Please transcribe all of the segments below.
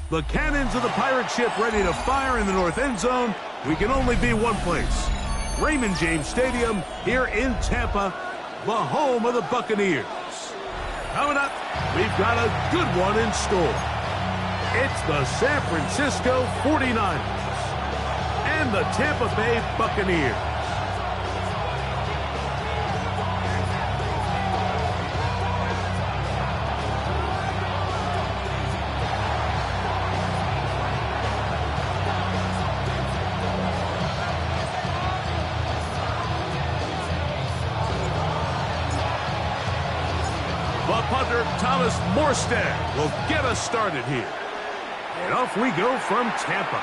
The cannons of the pirate ship ready to fire in the north end zone. We can only be one place. Raymond James Stadium here in Tampa, the home of the Buccaneers. Coming up, we've got a good one in store. It's the San Francisco 49ers and the Tampa Bay Buccaneers. The punter, Thomas Morstead, will get us started here. And off we go from Tampa.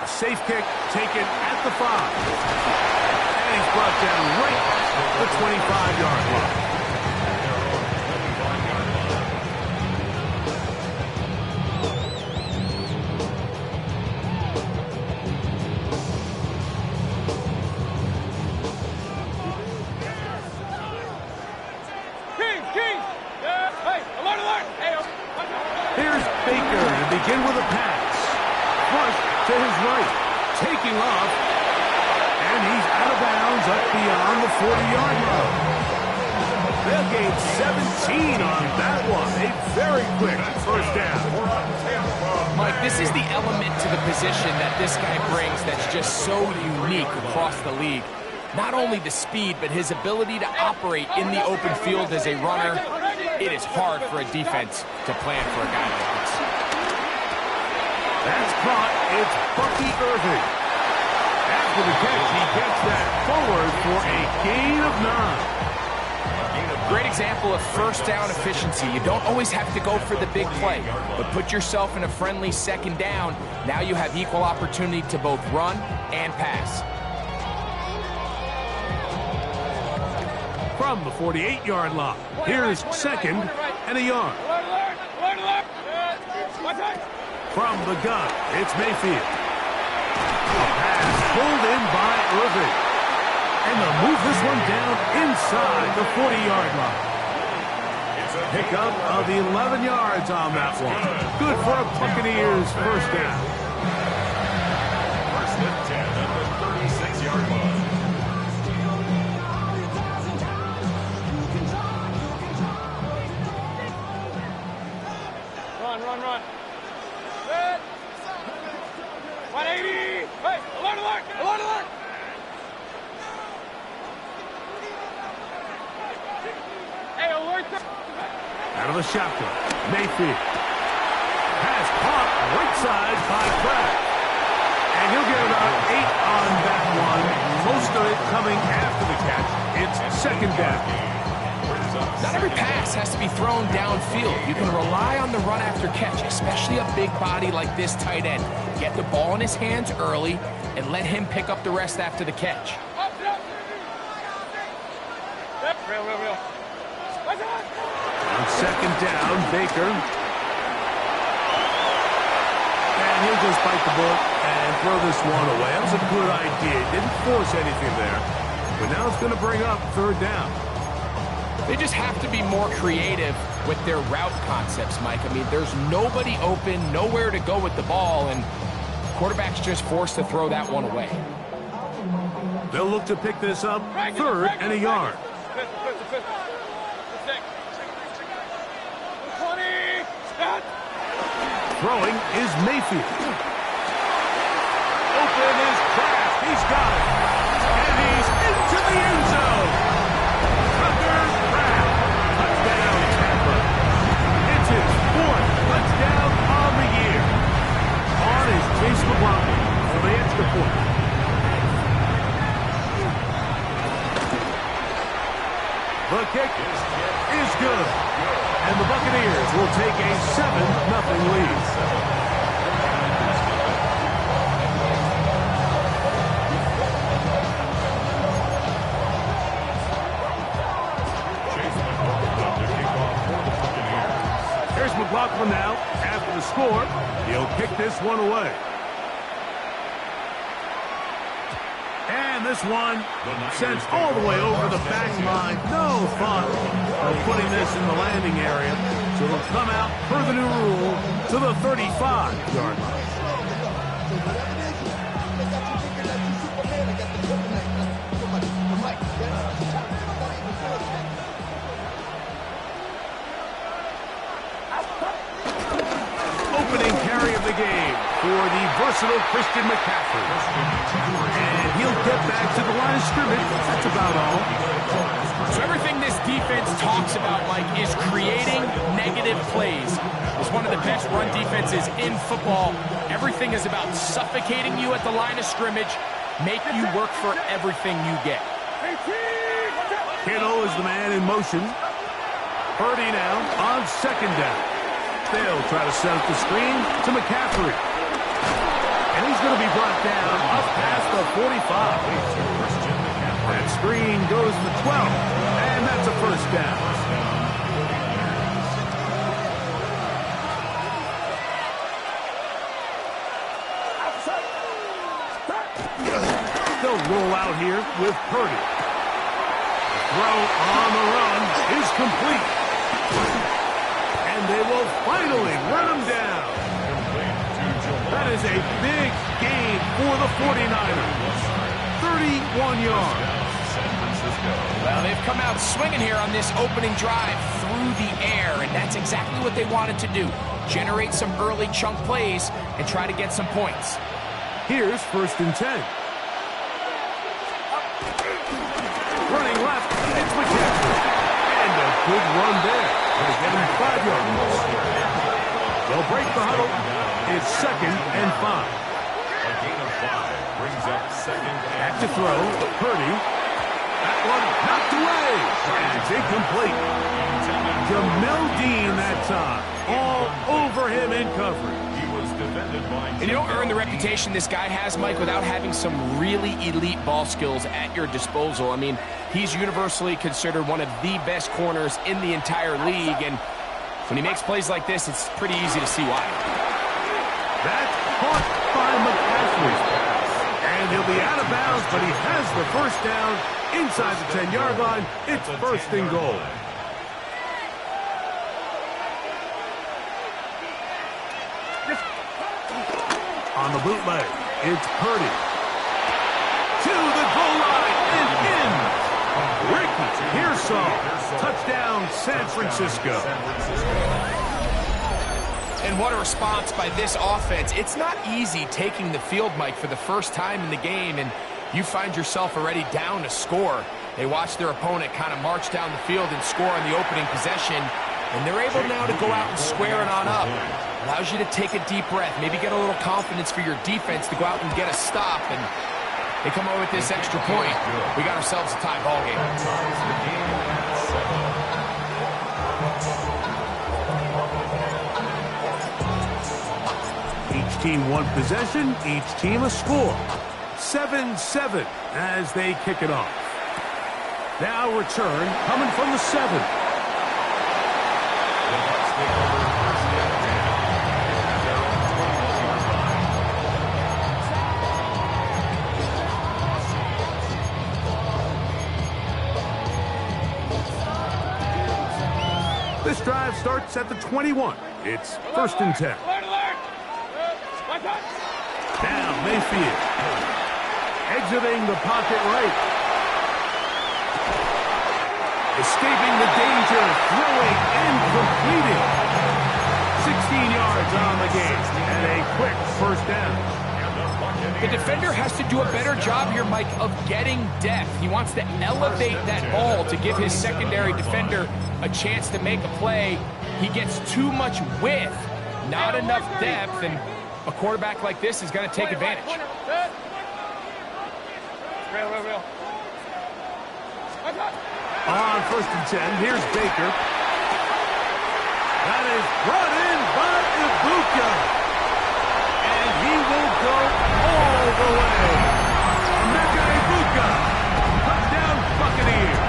A safe kick taken at the 5. And he's brought down right at the 25-yard line. Here's Baker to begin with a pass. Flush to his right. Taking off. And he's out of bounds up beyond the 40-yard line. They'll gain 17 on that one. A very quick first down. Mike, this is the element to the position that this guy brings that's just so unique across the league. Not only the speed, but his ability to operate in the open field as a runner. It is hard for a defense to plan for a guy like this. That's caught. It's Bucky Irving. After the catch, he gets that forward for a gain of 9. Great example of first down efficiency. You don't always have to go for the big play, but put yourself in a friendly second down. Now you have equal opportunity to both run and pass. From the 48-yard line, here's second and a yard. From the gun, it's Mayfield. A pass pulled in by Irving. And they'll move this one down inside the 40-yard line. Pickup of 11 yards on that one. Good for a Buccaneers first down. First and 10 at the 36-yard line. Run. Good. 180. Hey, alert. Hey, alert. Out of the shotgun, Mayfield. Pass caught right side by Pratt. And he'll get about 8 on that one. Most of it coming after the catch. It's second down. Not every pass has to be thrown downfield. You can rely on the run after catch, especially a big body like this tight end. Get the ball in his hands early and let him pick up the rest after the catch. Real. On second down, Baker. And he'll just bite the bullet and throw this one away. That was a good idea. Didn't force anything there. But now it's going to bring up third down. They just have to be more creative with their route concepts, Mike. I mean, there's nobody open, nowhere to go with the ball, and quarterback's just forced to throw that one away. They'll look to pick this up third and a yard. Throwing is Mayfield. Open is Kraft. He's got it. And he's into the end zone. Tucker Kraft. Touchdown, Tampa. It's his 4th touchdown on the year. On is Chase McLaughlin for the extra point. The kick is good. And the Buccaneers will take a 7-0 lead. Here's McLaughlin now. After the score, he'll kick this one away. And And this one sent all the way over the back line. No thought of putting this in the landing area. So it'll come out per the new rule to the 35-yard line. Opening carry of the game for the versatile Christian McCaffrey. And he'll get back to the line of scrimmage. That's about all. So everything this defense talks about, Mike, is creating negative plays. It's one of the best run defenses in football. Everything is about suffocating you at the line of scrimmage, make you work for everything you get. Kittle is the man in motion. Purdy now on second down. They'll try to set up the screen to McCaffrey. And he's going to be brought down up past the 45. That screen goes to 12. And that's a first down. They'll roll out here with Purdy. The throw on the run is complete. And they will finally run him down. That is a big gain for the 49ers. 31 yards. Well, they've come out swinging here on this opening drive through the air, and that's exactly what they wanted to do. Generate some early chunk plays and try to get some points. Here's 1st and 10. Running left, it's McCaffrey. And a good run there. Going to get him 5 yards. They'll break the huddle. It's 2nd and 5. A gain of 5 brings up 2nd and Back to throw, Purdy. That one knocked away. And it's incomplete. Jamel Dean that time. All over him in coverage. he was defended by. And you don't earn the reputation this guy has, Mike, without having some really elite ball skills at your disposal. I mean, he's universally considered one of the best corners in the entire league, and when he makes plays like this, it's pretty easy to see why. That's caught by McCaffrey's pass. And he'll be out of bounds, but he has the first down inside the 10-yard line. It's 1st and goal. On the bootleg, it's Purdy. To the goal line and in. Ricky Pearsall. Touchdown, San Francisco. And what a response by this offense. It's not easy taking the field, Mike, for the first time in the game, and you find yourself already down to score. They watch their opponent kind of march down the field and score on the opening possession, and they're able now to go out and square it on up. Allows you to take a deep breath, maybe get a little confidence for your defense to go out and get a stop, and they come away with this extra point. We got ourselves a tie ball game. Each team one possession, each team a score. 7-7 as they kick it off. Now return coming from the 7. This drive starts at the 21. It's 1st and 10. Down Mayfield. Exiting the pocket right. Escaping the danger, throwing and completing. 16 yards on the game and a quick 1st down. The defender has to do a better job here, Mike, of getting depth. He wants to elevate that ball to give his secondary defender a chance to make a play. He gets too much width, not enough depth, and a quarterback like this is going to take advantage. On 1st and 10, here's Baker. That is brought in by Ibuka. And he will go all the way. Emeka Ibuka. Touchdown Buccaneers.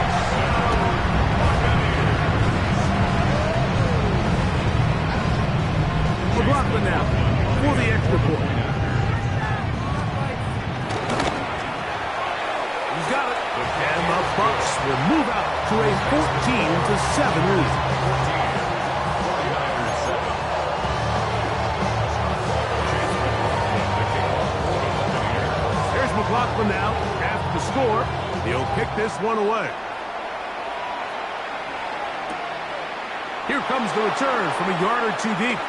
McLaughlin now for the extra point. to a 14-7 lead. Here's McLaughlin now. After the score, he'll kick this one away. Here comes the return from a yard or two deep.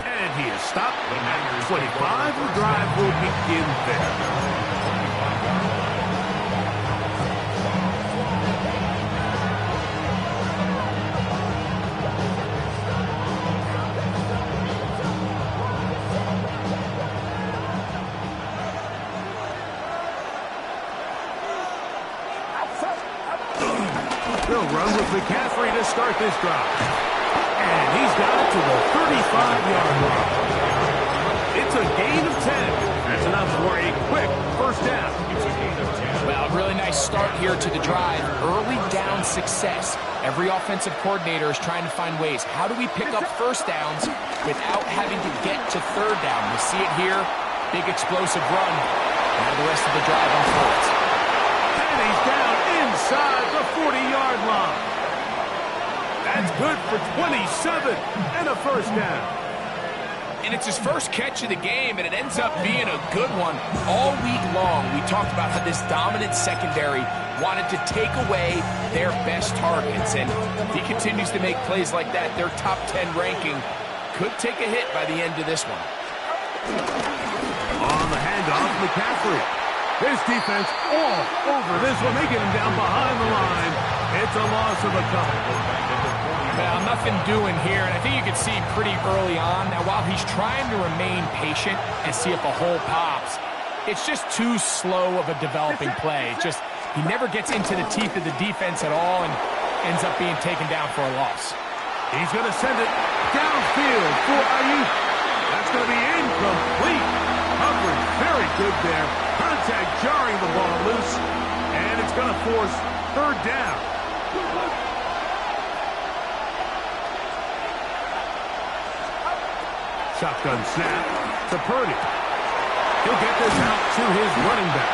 And he is stopped at 25. The drive will begin there. They'll run with McCaffrey to start this drive. And he's got it to the 35-yard line. It's a gain of 10. That's enough for a quick first down. Well, really nice start here to the drive. Early down success. Every offensive coordinator is trying to find ways. How do we pick up first downs without having to get to third down? We see it here. Big explosive run. Now the rest of the drive unfolds. And he's down inside the 40-yard line. That's good for 27 and a first down. And it's his first catch of the game, and it ends up being a good one. All week long, we talked about how this dominant secondary wanted to take away their best targets. And if he continues to make plays like that, their top 10 ranking could take a hit by the end of this one. On the handoff, McCaffrey. His defense all over this one. They get him down behind the line. It's a loss of a couple. Well, nothing doing here, and I think you can see pretty early on. Now, while he's trying to remain patient and see if a hole pops, it's just too slow of a developing play. He never gets into the teeth of the defense at all and ends up being taken down for a loss. He's going to send it downfield for Ayuk. That's going to be incomplete. Coverage very good there. Contact jarring the ball loose, and it's going to force third down. Shotgun snap to Purdy. He'll get this out to his running back.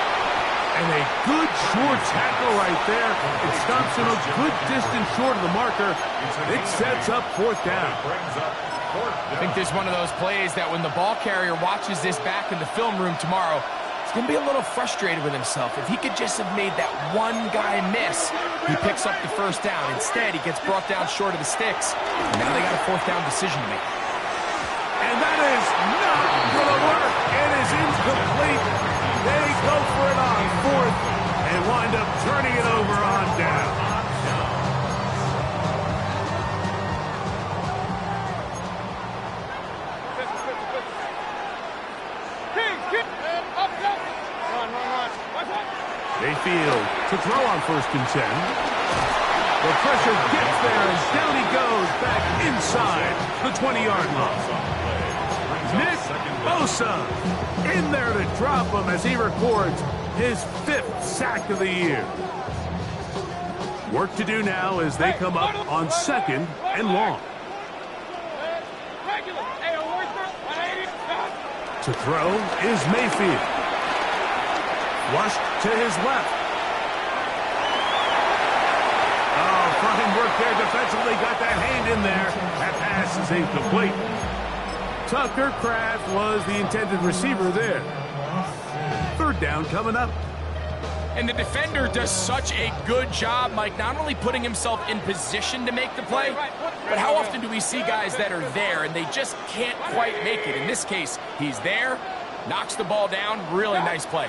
And a good short tackle right there. It stops him a good distance short of the marker. It sets up fourth down. I think this is one of those plays that when the ball carrier watches this back in the film room tomorrow, he's going to be a little frustrated with himself. If he could just have made that one guy miss, he picks up the first down. Instead, he gets brought down short of the sticks. Now they got a fourth down decision to make. And that is not going to work. It is incomplete. They go for it on fourth and wind up turning it over on down. Mayfield to throw on 1st and 10. The pressure gets there, and down he goes back inside the 20-yard line. Nick Bosa in there to drop him as he records his 5th sack of the year. Work to do now as they come up on 2nd and long. To throw is Mayfield. Flushed to his left. Oh, fine work there defensively. Got that hand in there. That pass is incomplete. Tucker Kraft was the intended receiver there. Third down coming up. And the defender does such a good job, Mike, not only putting himself in position to make the play, but how often do we see guys that are there and they just can't quite make it? In this case, he's there, knocks the ball down. Really nice play.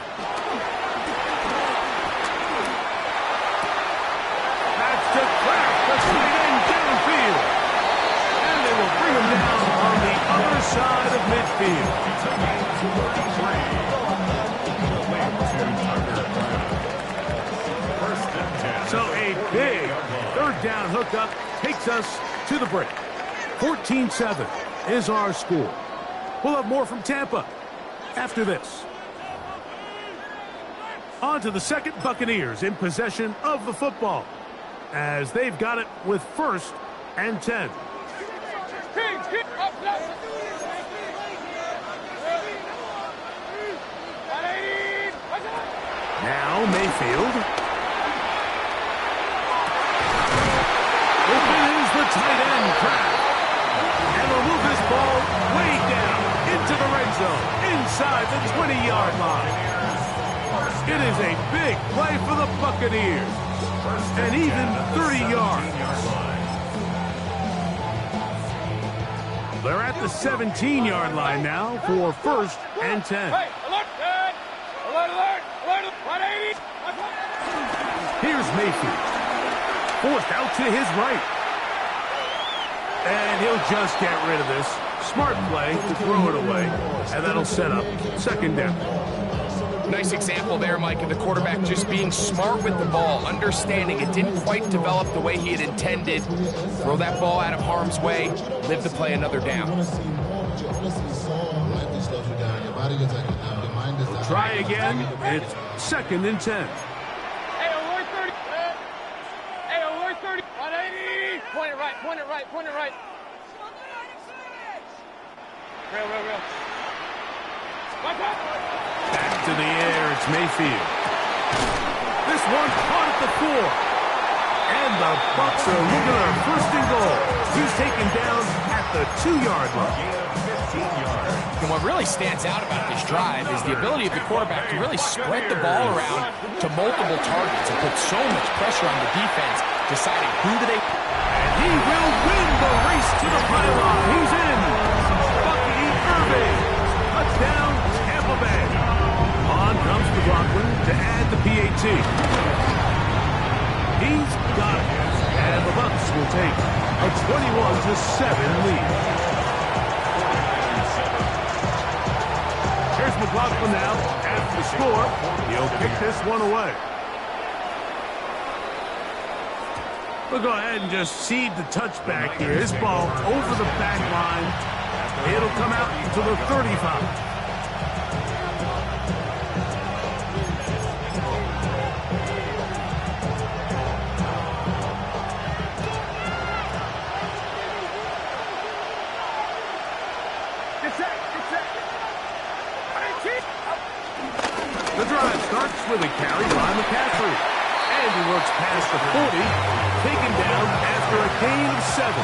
That's to Kraft, the tight end downfield. And they will bring him down on the other side of midfield. So a big third down hookup takes us to the break. 14-7 is our score. We'll have more from Tampa after this. On to the second. Buccaneers in possession of the football as they've got it with 1st and 10. Now Mayfield. into the red zone, inside the 20-yard line. It is a big play for the Buccaneers, and even 30 yards. They're at the 17-yard line now for 1st and 10. Hey, alert! Alert, alert! Alert! 180! Here's Mayfield. Forced out to his right. And he'll just get rid of this. Smart play to throw it away. And that'll set up 2nd down. Nice example there, Mike, of the quarterback just being smart with the ball, understanding it didn't quite develop the way he had intended. Throw that ball out of harm's way, live to play another down. Try again. It's 2nd and 10. Hey, alert 30! Hey, alert 30! 180! Point it right, point it right, point it right. Real. Watch out! Back to the air, it's Mayfield. This one caught at the 4. And the Bucs are looking at a 1st and goal. He's taken down at the 2-yard line. And what really stands out about this drive is the ability of the quarterback to really spread the ball around to multiple targets and put so much pressure on the defense, deciding who do they... And he will win the race to the pylon. He's in. Bucky Irving. Touchdown, Tampa Bay. On comes McLaughlin to add the PAT. He's got it. And the Bucs will take a 21-7 lead. Here's McLaughlin now. After the score, he'll kick this one away. We'll go ahead and just cede the touchback here. This ball over the back line. It'll come out to the 35. The drive starts with a carry by McCaffrey. And he works past the 40, taken down after a gain of 7.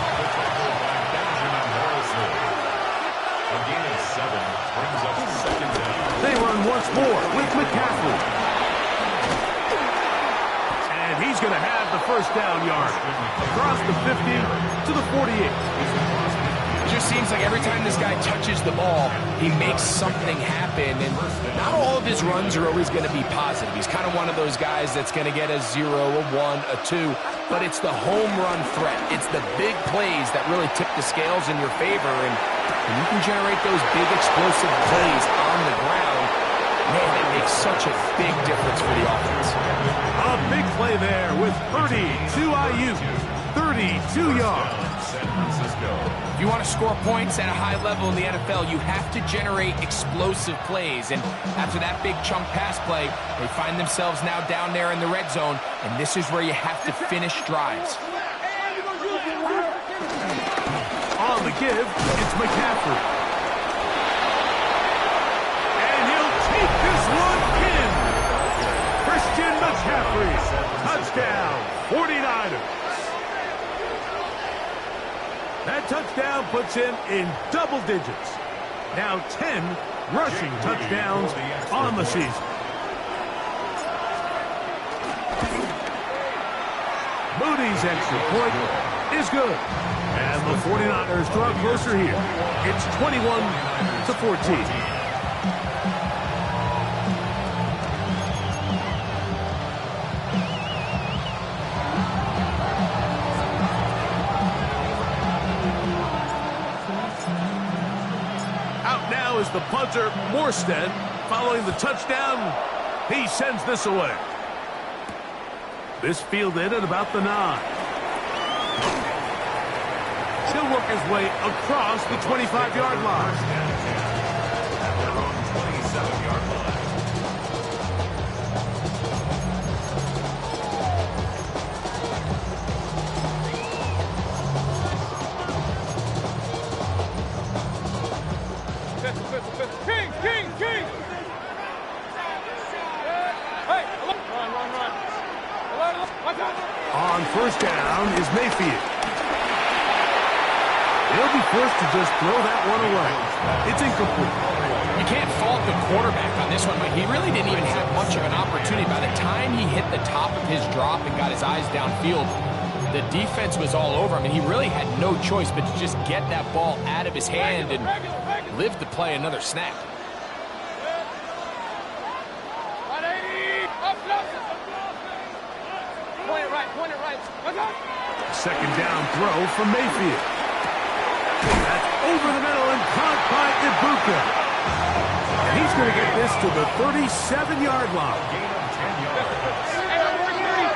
A gain of 7 brings up 2nd down. They run once more with McCaffrey. And he's going to have the 1st down yard. Across the 50 to the 48. It just seems like every time this guy touches the ball, he makes something happen, and not all of his runs are always going to be positive. He's kind of one of those guys that's going to get a 0, a 1, a 2, but it's the home run threat. It's the big plays that really tip the scales in your favor, and when you can generate those big explosive plays on the ground, man, it makes such a big difference for the offense. A big play there with Purdy to Ayuk, 32 yards. If you want to score points at a high level in the NFL, you have to generate explosive plays. And after that big chunk pass play, they find themselves now down there in the red zone, and this is where you have to finish drives. On the give, it's McCaffrey. And he'll take this one in. Christian McCaffrey. Touchdown, 49ers. That touchdown puts him in double digits. Now 10 rushing touchdowns on the season. Moody's extra point is good. And the 49ers draw closer here. It's 21-14. Is the punter, Morstead. Following the touchdown, he sends this away. This fielded at about the 9. He'll work his way across the 25-yard line. Their own 27-yard line. King! Hey, run. Watch out. On 1st down is Mayfield. He'll be forced to just throw that one away. It's incomplete. You can't fault the quarterback on this one, but he really didn't even have much of an opportunity. By the time he hit the top of his drop and got his eyes downfield, the defense was all over him, and he really had no choice but to just get that ball out of his hand and live to play another snap. Point it right. Second down throw from Mayfield. That's over the middle and caught by Ibuka. And he's going to get this to the 37-yard line. Gain of 10 yards.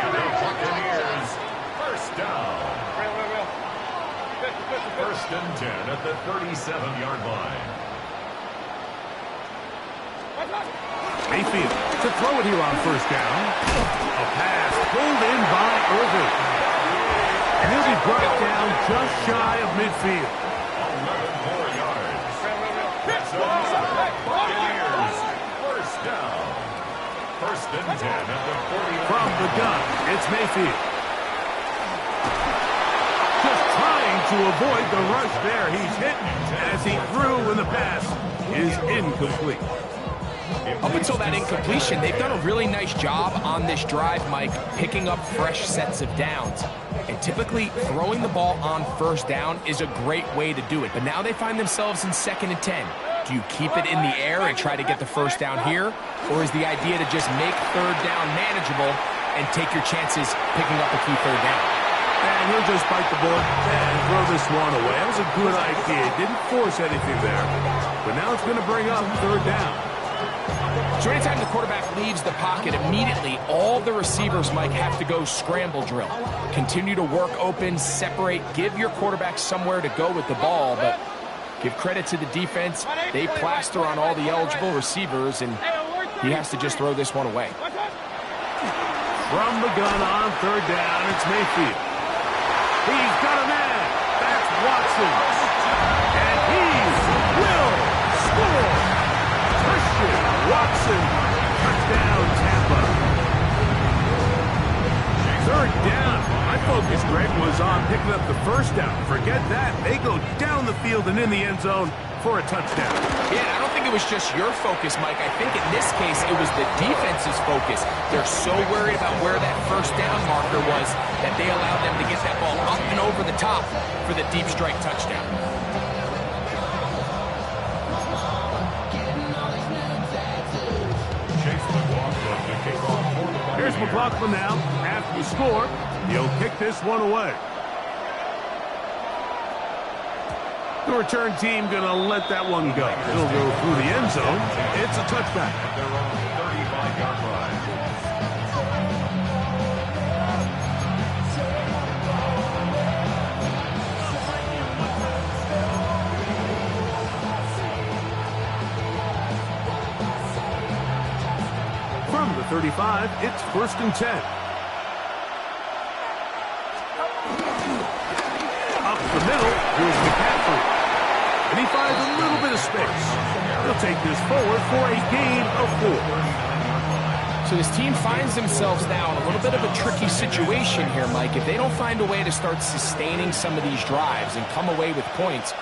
The Buccaneers, first down. First and 10 at the 37-yard line. Mayfield to throw it here on first down. A pass pulled in by Irving. And he'll be brought down just shy of midfield. 11 more yards. Buccaneers, first down. First and 10 at the 40. From the gun, it's Mayfield. Just trying to avoid the rush there. He's hit as he threw, and the pass is incomplete. Up until that incompletion, they've done a really nice job on this drive, Mike, picking up fresh sets of downs. And typically, throwing the ball on first down is a great way to do it. But now they find themselves in 2nd and 10. Do you keep it in the air and try to get the first down here? Or is the idea to just make third down manageable and take your chances picking up a key third down? And he'll just bite the bullet and throw this one away. That was a good idea. Didn't force anything there. But now it's going to bring up third down. So anytime the quarterback leaves the pocket, immediately all the receivers, Mike, have to go scramble drill. Continue to work open, separate, give your quarterback somewhere to go with the ball, but give credit to the defense. They plaster on all the eligible receivers, and he has to just throw this one away. From the gun on third down, it's Mayfield. He's got a man. That's Watson. And he will score. Watson, touchdown, Tampa. Third down. My focus, Greg, was on picking up the first down. Forget that. They go down the field and in the end zone for a touchdown. Yeah, I don't think it was just your focus, Mike. I think in this case, it was the defense's focus. They're so worried about where that first down marker was that they allowed them to get that ball up and over the top for the deep strike touchdown. Here's McLaughlin now. After the score, he'll kick this one away. The return team going to let that one go. It'll go through the end zone. It's a touchback. They're on the 35-yard line. From the 35, it's 1st and 10. Up the middle, here's McCaffrey. And he finds a little bit of space. He'll take this forward for a gain of 4. So this team finds themselves now in a little bit of a tricky situation here, Mike. If they don't find a way to start sustaining some of these drives and come away with points,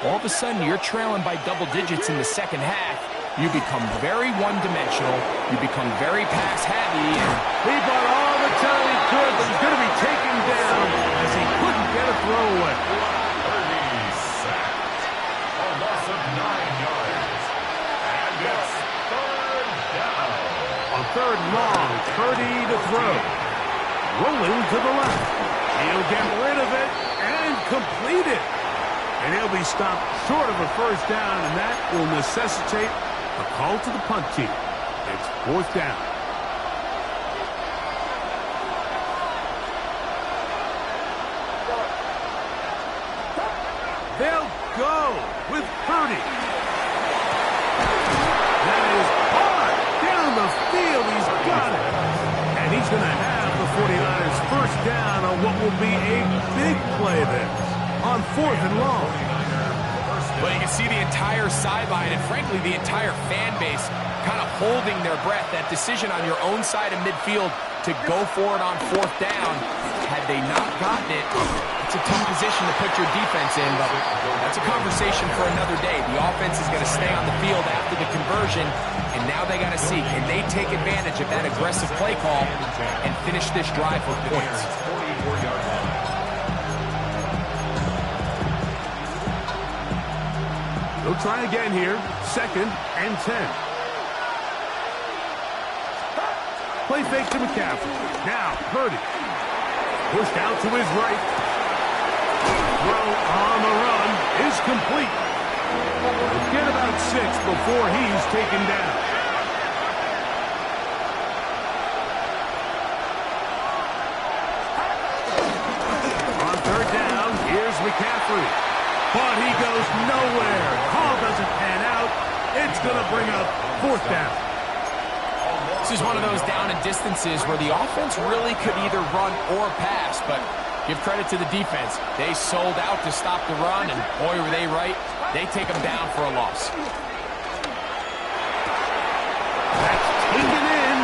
all of a sudden you're trailing by double digits in the second half. You become very one-dimensional. You become very pass-heavy. He bought all the time he could, but he's going to be taken down as he couldn't get a throw away. Purdy sacked. A loss of 9 yards. And it's third down. On third and long, Purdy to throw. Rolling to the left. He'll get rid of it and complete it. And he'll be stopped short of a first down, and that will necessitate a call to the punt team. It's 4th down. They'll go with Purdy. That is hard down the field. He's got it. And he's going to have the 49ers first down on what will be a big play there on 4th and long. First Well, you can see the entire sideline and, frankly, the entire fan base kind of holding their breath. That decision on your own side of midfield to go for it on 4th down, had they not gotten it, it's a tough position to put your defense in, but that's a conversation for another day. The offense is going to stay on the field after the conversion, and now they got to see, can they take advantage of that aggressive play call and finish this drive with points? They'll try again here. 2nd and 10. Play fake to McCaffrey. Now, Purdy. Pushed out to his right. Throw on the run is complete. We'll get about 6 before he's taken down. On 3rd down, here's McCaffrey. But he goes nowhere. Call doesn't pan out. It's going to bring up 4th down. This is one of those down and distances where the offense really could either run or pass, but give credit to the defense. They sold out to stop the run, and boy, were they right. They take them down for a loss. That's taken in,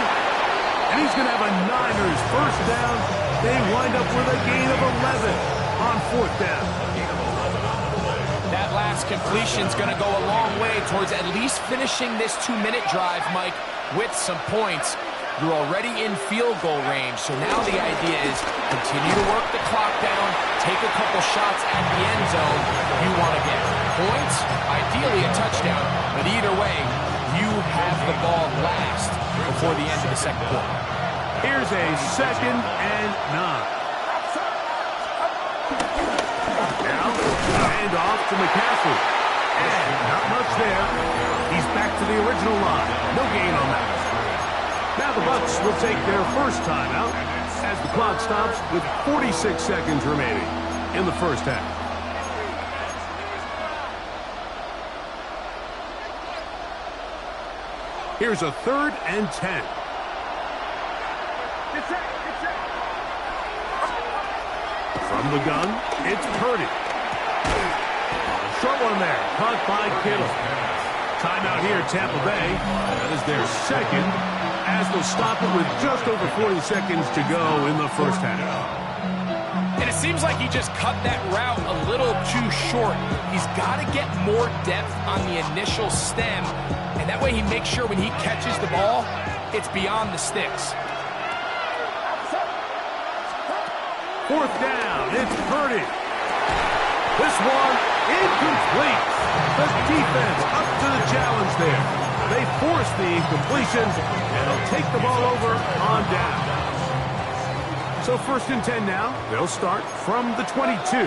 and he's going to have a Niners 1st down. They wind up with a gain of 11 on 4th down. That last completion's going to go a long way towards at least finishing this 2-minute drive, Mike, with some points. You're already in field goal range, so now the idea is continue to work the clock down, take a couple shots at the end zone. You want to get points, ideally a touchdown, but either way, you have the ball last before the end of the 2nd quarter. Here's a 2nd and 9. Now, hand off to McCaffrey. And not much there. He's back to the original line. No gain on that. Now the Bucs will take their 1st timeout as the clock stops with 46 seconds remaining in the 1st half. Here's a 3rd and 10. From the gun, it's Purdy. Short one there, caught by Kittle. Timeout here, Tampa Bay. That is their 2nd, as they'll stop it with just over 40 seconds to go in the 1st half. And it seems like he just cut that route a little too short. He's got to get more depth on the initial stem, and that way he makes sure when he catches the ball, it's beyond the sticks. 4th down, it's Purdy. This one, incomplete. The defense up to the challenge there. They force the incompletion, and they'll take the ball over on down. So 1st and 10 now. They'll start from the 22.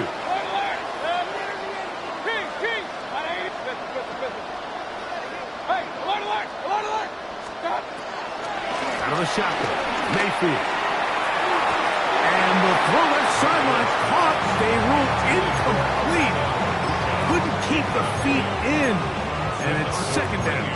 Out of the shotgun, Mayfield. And the throw left sideline caught. They ruled incomplete. Couldn't keep the feet in. And it's 2nd down.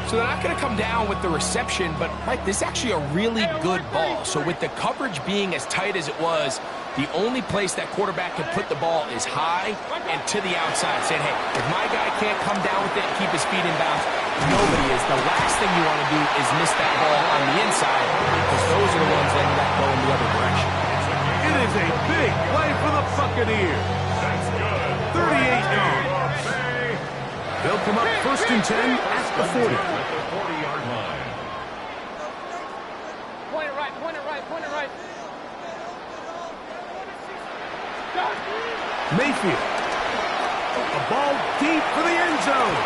So they're not going to come down with the reception, but, Mike, this is actually a really good ball. So with the coverage being as tight as it was, the only place that quarterback can put the ball is high and to the outside, saying, hey, if my guy can't come down with it and keep his feet in bounds, nobody is. The last thing you want to do is miss that ball on the inside, because those are the ones that end up going the other direction. It is a big play for the Buccaneers. 38 yards. They'll come up 1st and 10 at the 40. Yard line. Point it right, point it right, point it right. Mayfield. A ball deep for the end zone.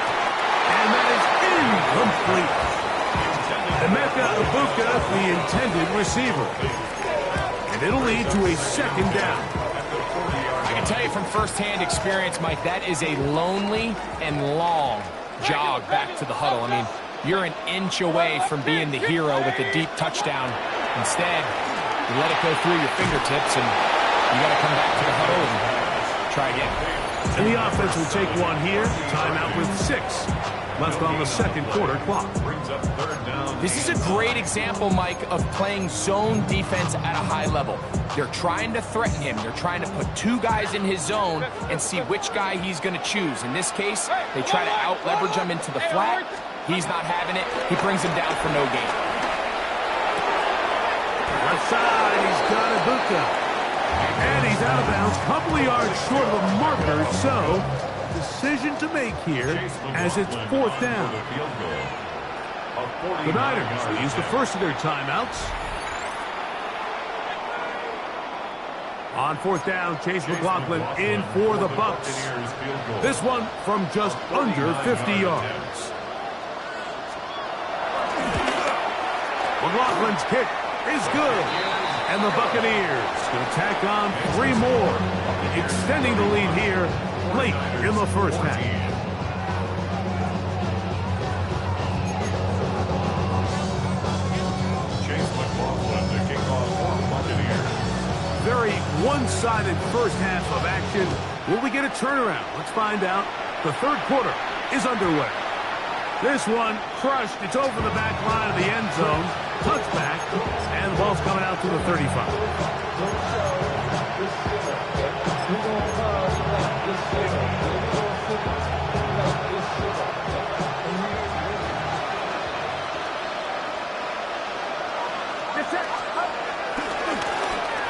And that is incomplete. Emeka Ibuka, the intended receiver. And it'll lead to a 2nd down. I can tell you from firsthand experience, Mike, that is a lonely and long jog back to the huddle. I mean, you're an inch away from being the hero with a deep touchdown. Instead, you let it go through your fingertips, and you got to come back to the huddle and try again. And the offense will take one here. Timeout with 6. left on the second quarter clock. Brings up third down. This is a great example, Mike, of playing zone defense at a high level. They're trying to threaten him. They're trying to put two guys in his zone and see which guy he's going to choose. In this case, they try to out-leverage him into the flat. He's not having it. He brings him down for no gain. Left side, he's got Ibuka. And he's out of bounds, couple of yards short of the marker, so decision to make here as it's fourth down. The Niners will use the first of their timeouts. On fourth down, Chase McLaughlin in for the Bucs. This one from just under 50 yards. McLaughlin's kick is good. And the Buccaneers going to tack on 3 more, extending the lead here late in the first half. Chase McLaughlin to kick off for Buccaneers. Very one-sided first half of action. Will we get a turnaround? Let's find out. The third quarter is underway. This one crushed. It's over the back line of the end zone. Touchback, and the ball's coming out to the 35.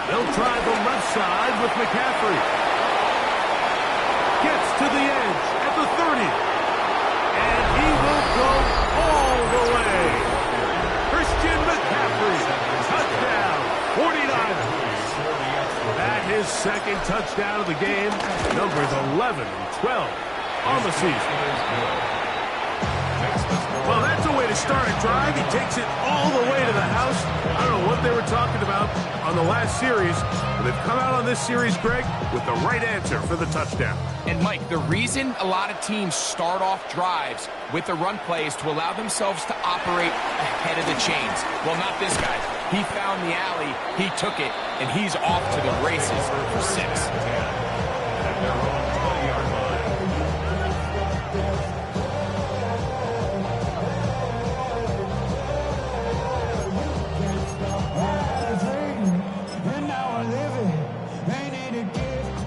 They'll try the left side with McCaffrey. Gets to the edge at the 30. And he will go all the way. Christian McCaffrey, touchdown, 49ers. That his second touchdown of the game, numbers 11 and 12 on the season. Well, that's a way to start a drive. He takes it all the way to the house. I don't know what they were talking about on the last series, but they've come out on this series, Greg, with the right answer for the touchdown. And, Mike, the reason a lot of teams start off drives with the run play is to allow themselves to operate ahead of the chains. Well, not this guy. He found the alley, he took it, and he's off to the races for 6.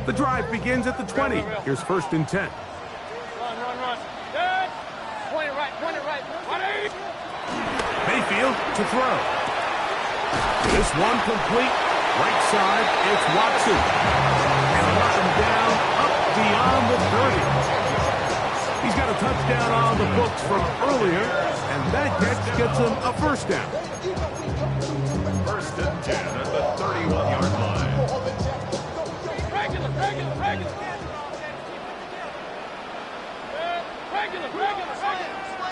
The drive begins at the 20. Here's first and 10. Run. Dead. Point it right. 180. Mayfield to throw. This one complete. Right side, it's Watson. And rush him down up beyond the 30. He's got a touchdown on the books from earlier, and that catch gets him a first down. First and 10 at the 31-yard line. Regular.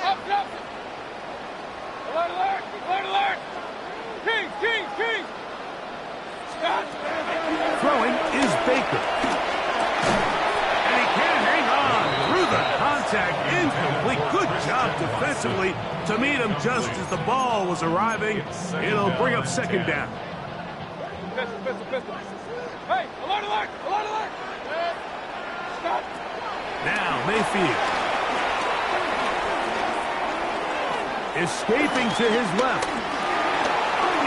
Up. Alert. Kings. Scott. Throwing is Baker. And he can't hang on through the contact. Incomplete. Good job defensively to meet him just as the ball was arriving. It'll bring up second down. Pistol. Hey, alert. Scott. Now Mayfield. Escaping to his left.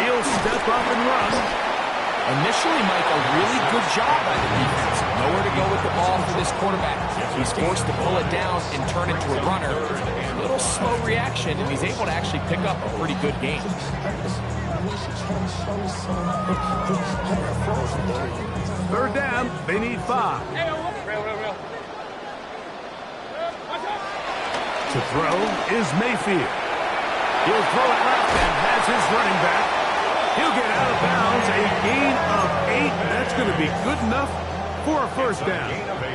He'll step up and run. Initially, Mike, a really good job by the defense. Nowhere to go with the ball for this quarterback. He's forced to pull it down and turn it to a runner. A little slow reaction, and he's able to actually pick up a pretty good game. Third down, they need 5. Real. To throw is Mayfield. He'll throw it left and has his running back. He'll get out of bounds. A gain of 8. That's going to be good enough for a first down. Gain of 8.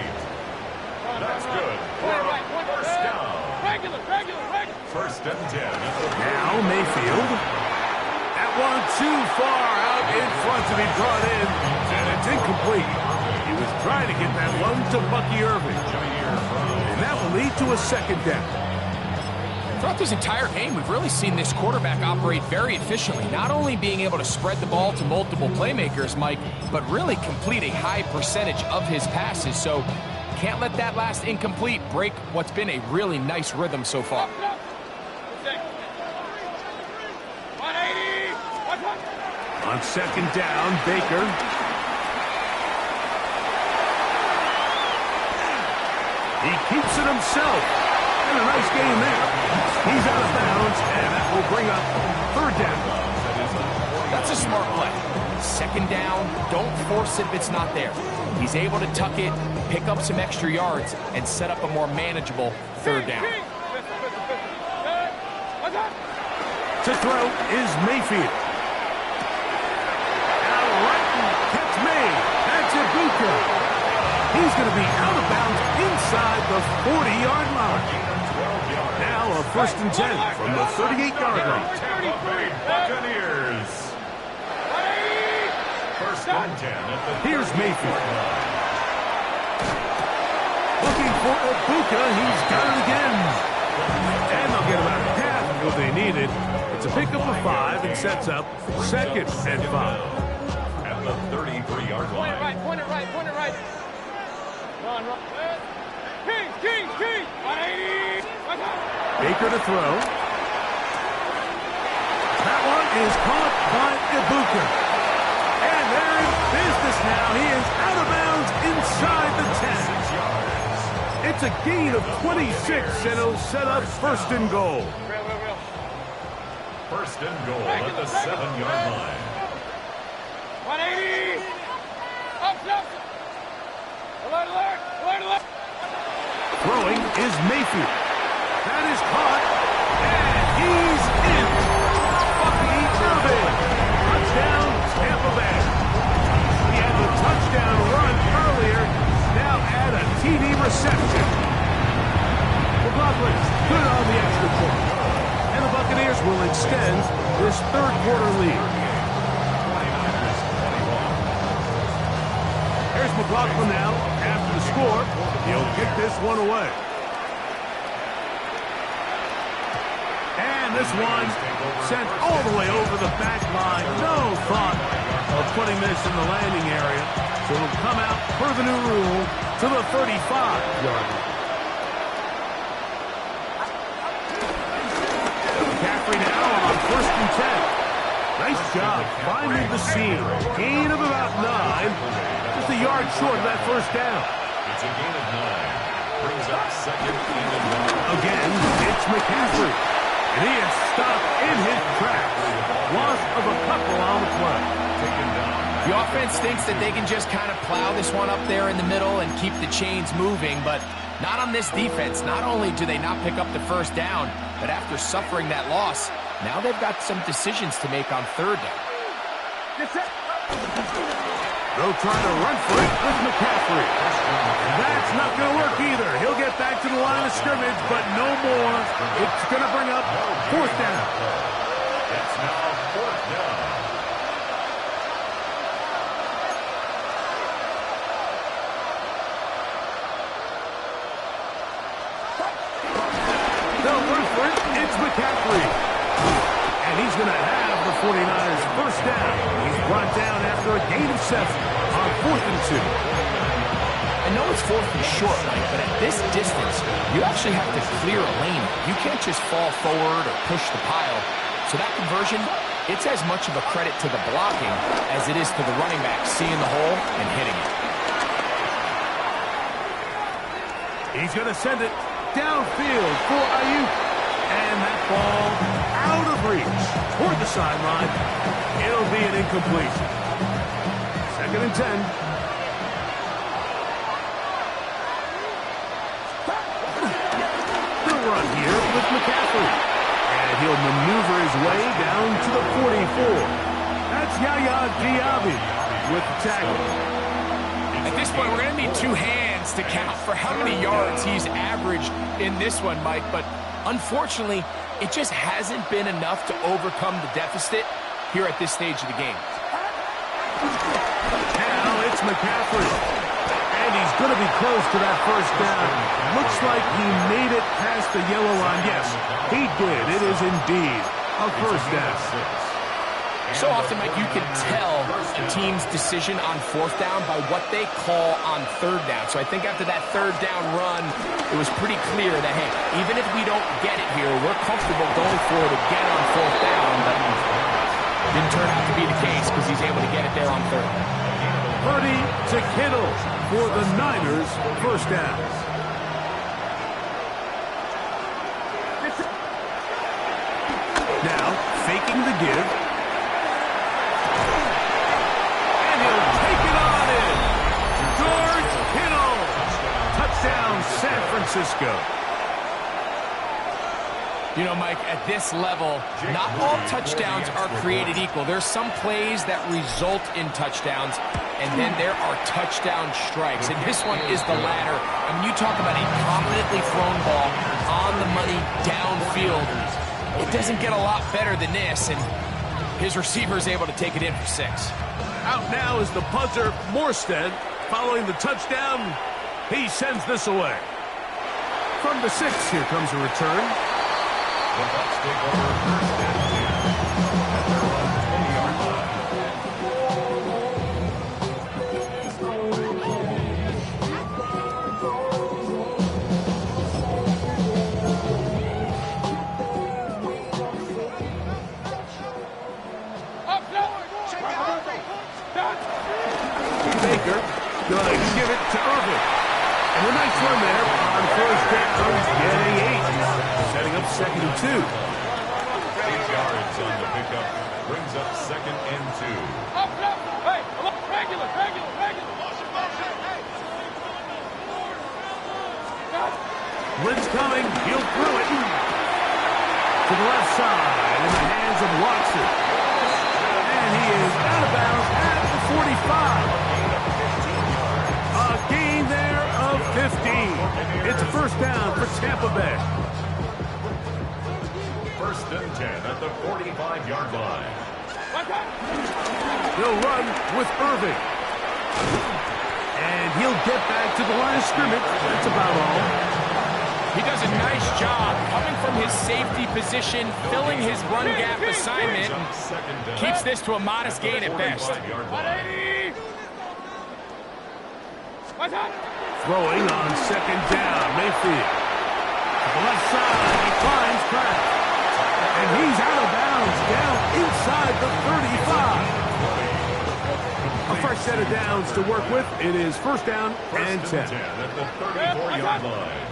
That's good for a first down. Regular. First and 10. Now Mayfield. That one too far out in front to be brought in. And it's incomplete. He was trying to get that one to Bucky Irving. And that will lead to a second down. Throughout this entire game, we've really seen this quarterback operate very efficiently, not only being able to spread the ball to multiple playmakers, Mike, but really complete a high percentage of his passes. So can't let that last incomplete break what's been a really nice rhythm so far. 180. On second down, Baker. He keeps it himself. And a nice game there. He's out of bounds, and that will bring up third down. That's a smart play. Second down, don't force it if it's not there. He's able to tuck it, pick up some extra yards, and set up a more manageable third down. To throw is Mayfield. Now right, catch made. That's Ibuka. He's going to be out of bounds inside the 40-yard line. Now a 1st and 10 from the 38-yard line. Tampa Bay Buccaneers. 1st and 10 at the Here's Mayfield. Looking for Ibuka. He's got it again. And they'll get about half of what they needed. It's a pickup of 5 and sets up 2nd and 5. at the 33-yard line. Point it right. Run. King. 180. Baker to throw. That one is caught by Ibuka. And they're in business now. He is out of bounds inside the 10. It's a gain of 26, and it'll set up 1st and goal. Real. 1st and goal at the 7-yard line. 180. Up. Alert. Throwing is Mayfield. That is caught, and he's in. Bucky Irvin. Touchdown, Tampa Bay. He had the touchdown run earlier. Now add a TD reception. McLaughlin good on the extra point. And the Buccaneers will extend this third-quarter lead. Here's McLaughlin now after the score. He'll kick this one away. And this one sent all the way over the back line. No thought of putting this in the landing area. So it'll come out per the new rule to the 35-yard line. McCaffrey now on 1st and 10. Nice job finding the seam. Gain of about 9. Just a yard short of that 1st down. It's a gain of 9. Brings up 2nd and 1. Again, it's McCaffrey. And he is stopped in his tracks. Loss of a couple on the play. Taken down. The offense thinks that they can just kind of plow this one up there in the middle and keep the chains moving, but not on this defense. Not only do they not pick up the 1st down, but after suffering that loss, now they've got some decisions to make on 3rd down. They'll try to run for it with McCaffrey. That's not going to work either. He'll get back to the line of scrimmage, but no more. It's going to bring up 4th down. It's now 4th down. They'll run for it. It's McCaffrey. And he's going to have the 49ers 1st down. He's brought down after a gain of 7 on 4th and 2. I know it's 4th and short, Mike, but at this distance, you actually have to clear a lane. You can't just fall forward or push the pile. So that conversion, it's as much of a credit to the blocking as it is to the running back seeing the hole and hitting it. He's going to send it downfield for Ayuk. And that ball out of reach toward the sideline. It'll be an incompletion. 2nd and 10. The run here with McCaffrey. And he'll maneuver his way down to the 44. That's Yaya Diaby with the tackle. At this point, we're going to need 2 hands to count for how many yards he's averaged in this one, Mike. But unfortunately, it just hasn't been enough to overcome the deficit here at this stage of the game. Now it's McCaffrey. And he's going to be close to that 1st down. Looks like he made it past the yellow line. Yes, he did. It is indeed a 1st down. So often, Mike, you can tell a team's decision on fourth down by what they call on third down. So I think after that third down run, it was pretty clear that, hey, even if we don't get it here, we're comfortable going for it again on fourth down. But didn't turn out to be the case because he's able to get it there on third. Purdy to Kittle for the Niners, first down. Now, faking the give. And he'll take it on in. George Kittle. Touchdown, San Francisco. You know, Mike, at this level, not all touchdowns are created equal. There's some plays that result in touchdowns, and then there are touchdown strikes. And this one is the latter. I mean, you talk about a confidently thrown ball on the money downfield. It doesn't get a lot better than this, and his receiver is able to take it in for 6. Out now is the punter, Morstead. Following the touchdown, he sends this away. From the 6, here comes a return. The Bucs take over first and 10 at their own 20-yard line. Baker going to give it to Irvin. And a nice run there on first down, getting 8. Setting up 2nd and 2. 8 yards on the pickup. Brings up 2nd and 2. Hey, regular. Blitz coming. He'll throw it to the left side in the hands of Watson. And he is out of bounds at the 45. A gain there of 15. It's a first down for Tampa Bay. First and 10 at the 45-yard line. He'll run with Irving. And he'll get back to the line of scrimmage. That's about all. He does a nice job coming from his safety position, filling his run gap assignment. Keeps this to a modest gain at best. Throwing on 2nd down, Mayfield. To the left side, he finds Pratt. And he's out of bounds, down inside the 35. A fresh set of downs to work with. It is first down and 10. At the 34-yard line.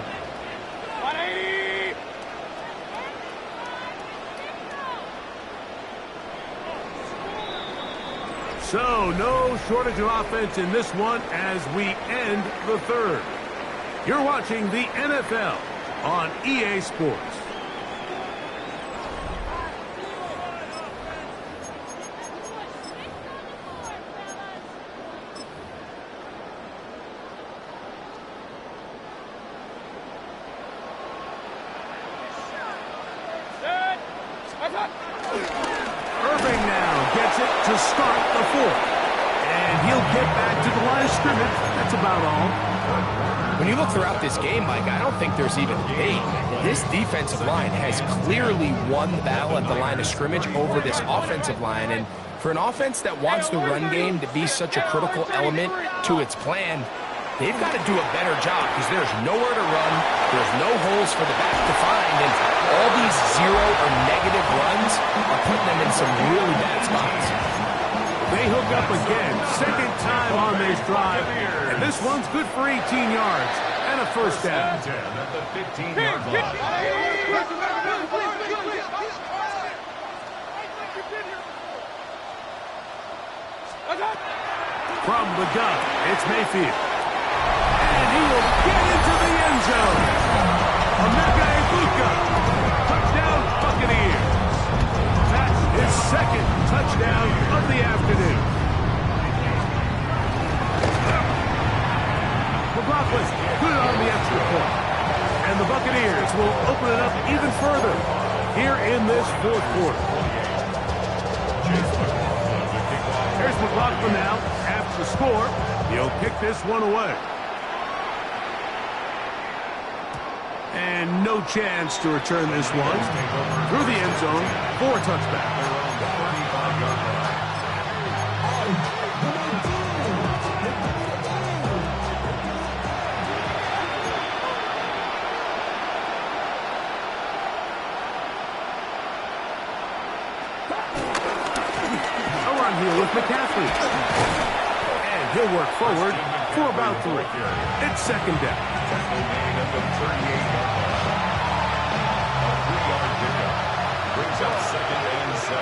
So, no shortage of offense in this one as we end the third. You're watching the NFL on EA Sports. Irving now gets it to start the 4th. And he'll get back to the line of scrimmage. That's about all. When you look throughout this game, Mike, I don't think there's even debate. This defensive line has clearly won the battle at the line of scrimmage over this offensive line. And for an offense that wants the run game to be such a critical element to its plan, they've got to do a better job because there's nowhere to run, there's no holes for the back to find, and all these zero or negative runs are putting them in some really bad spots. They hook up again, 2nd time on this drive, and this one's good for 18 yards and a first down. 10 at the 15-yard line. From the gun, it's Mayfield. And he will get into the end zone. Emeka Egbuka. Touchdown, Buccaneers. That's his 2nd touchdown of the afternoon. McLaughlin put it on the extra point. And the Buccaneers will open it up even further here in this 4th quarter. Here's McLaughlin now. After the score, he'll kick this one away. And no chance to return this one through the end zone for a touchback. here with McCaffrey. And he'll work forward for about 3. It's second down. Tackle made at the 38-yard line. A 3-yard pickup brings up second and 7.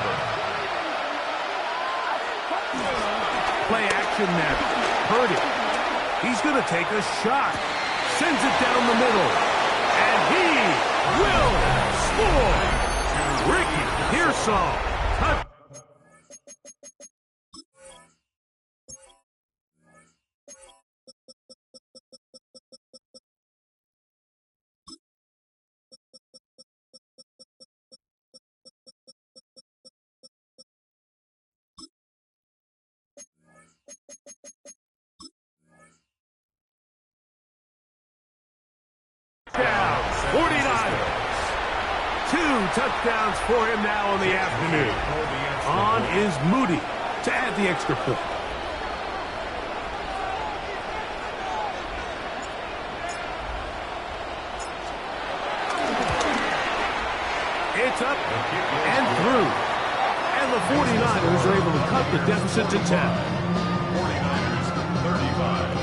Play action now. Purdy. He's going to take a shot. Sends it down the middle. And he will score. Ricky Pearsall. Touchdowns. 49ers. 2 touchdowns for him now in the afternoon. On is Moody to add the extra point. It's up and through. And the 49ers are able to cut the deficit to 10. 49ers 35.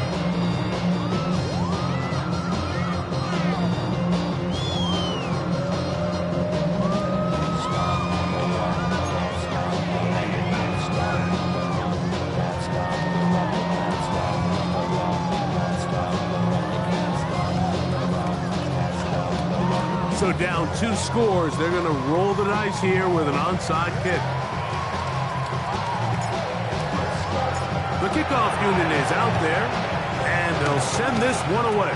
So down 2 scores, they're going to roll the dice here with an onside kick. The kickoff unit is out there, and they'll send this one away.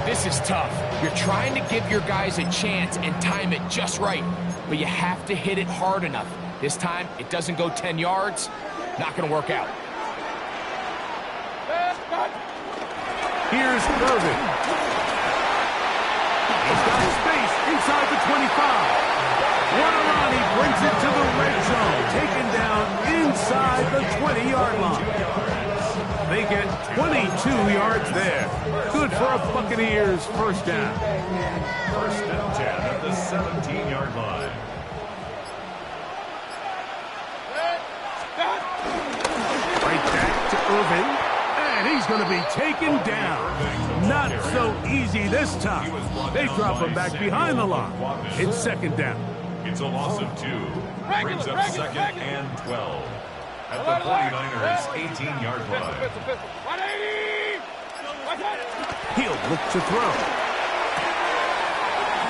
This is tough. You're trying to give your guys a chance and time it just right, but you have to hit it hard enough. This time, it doesn't go 10 yards. Not going to work out. Here's Irvin. He's got space inside the 25. Guarani brings it to the red zone, taken down inside the 20-yard line. They get 22 yards there. Good for a Buccaneers first down. First and 10 at the 17-yard line. Right back to Irvin. And he's going to be taken down. Not so easy this time. They drop him back behind the line. It's second down. It's a loss of 2. Brings up second and 12. At the 49ers 18-yard line. He'll look to throw.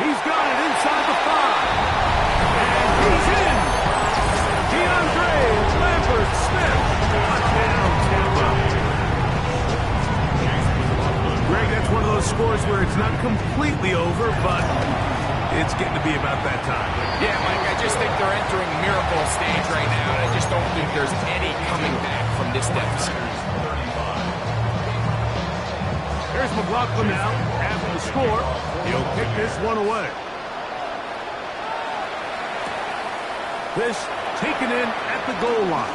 He's got it inside the 5. And he's in. DeAndre Lambert-Smith. Touchdown, Tampa. Greg, that's one of those scores where it's not completely over, but it's getting to be about that time. Yeah, Mike, I just think they're entering miracle stage right now, and I just don't think there's any coming back from this deficit. There's McLaughlin now after the score. He'll kick this one away. This taken in at the goal line.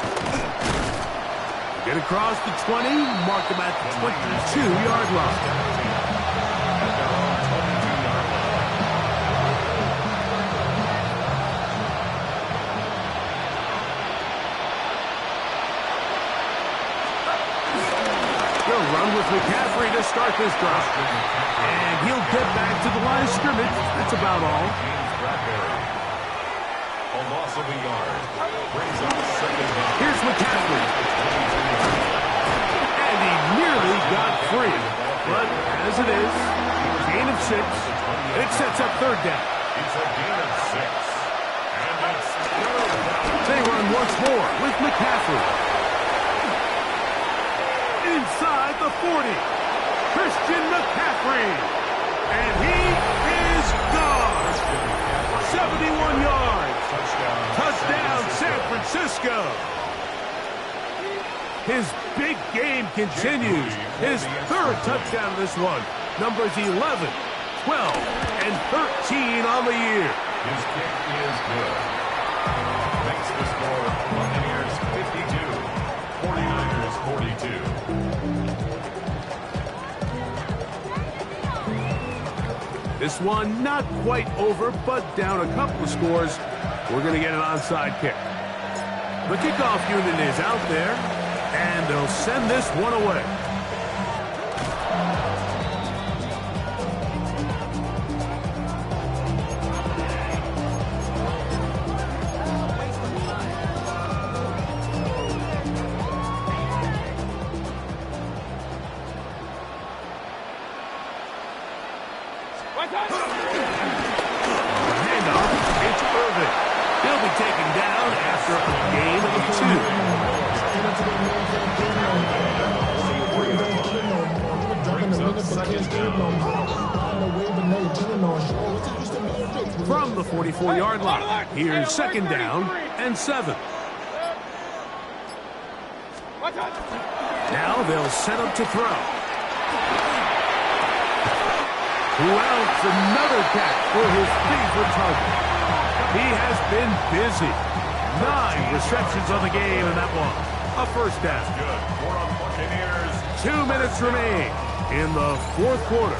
Get across the 20, mark him at the 22-yard line. They'll run with McCaffrey to start this drive. And he'll get back to the line of scrimmage. That's about all. A loss of a yard. Brings up second down. Here's McCaffrey. And he nearly got free. But as it is, gain of 6. It sets up third down. It's a gain of 6. And it's third down. They run once more with McCaffrey. Inside the 40. Christian McCaffrey. And he is gone. 71 yards. Touchdown, San Francisco. His big game continues. His third touchdown of this one. Numbers 11, 12, and 13 on the year. His kick is good. Makes the score Buccaneers 52, 49ers 42. This one not quite over, but down a couple of scores. We're going to get an onside kick. The kickoff unit is out there, and they'll send this one away. Handoff, it's Irvin. He'll be taken down after a gain of 2. From the 44-yard line, here's second down and 7. Now they'll set up to throw. Well, it's another catch for his favorite target. He has been busy. 9 receptions on the game, and that one, a first down. 2 minutes remain in the fourth quarter.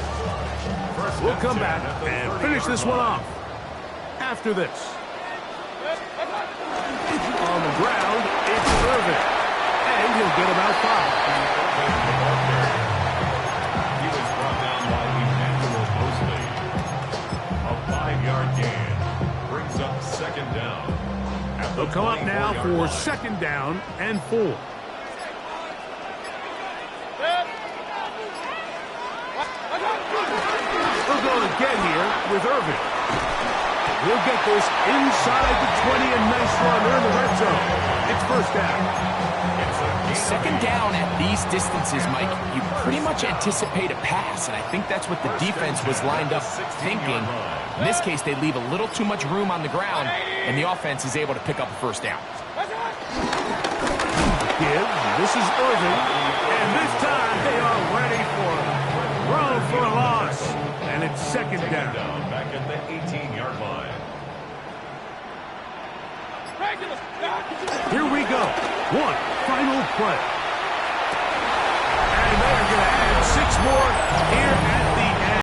We'll come back and finish this one off after this. On the ground, it's Irvin, and he'll get about 5. Second down. They'll come up now for second down and 4. They'll go again here with Irvin. He'll get this inside the 20, a nice run. They're in the red zone. It's first down. Second down at these distances, Mike, you pretty much anticipate a pass, and I think that's what the defense was lined up thinking. In this case, they leave a little too much room on the ground, and the offense is able to pick up a first down. This is Irvin, and this time they are ready for it. Throw for a loss, and it's second down. Back at the 18-yard line. Here we go. One final play.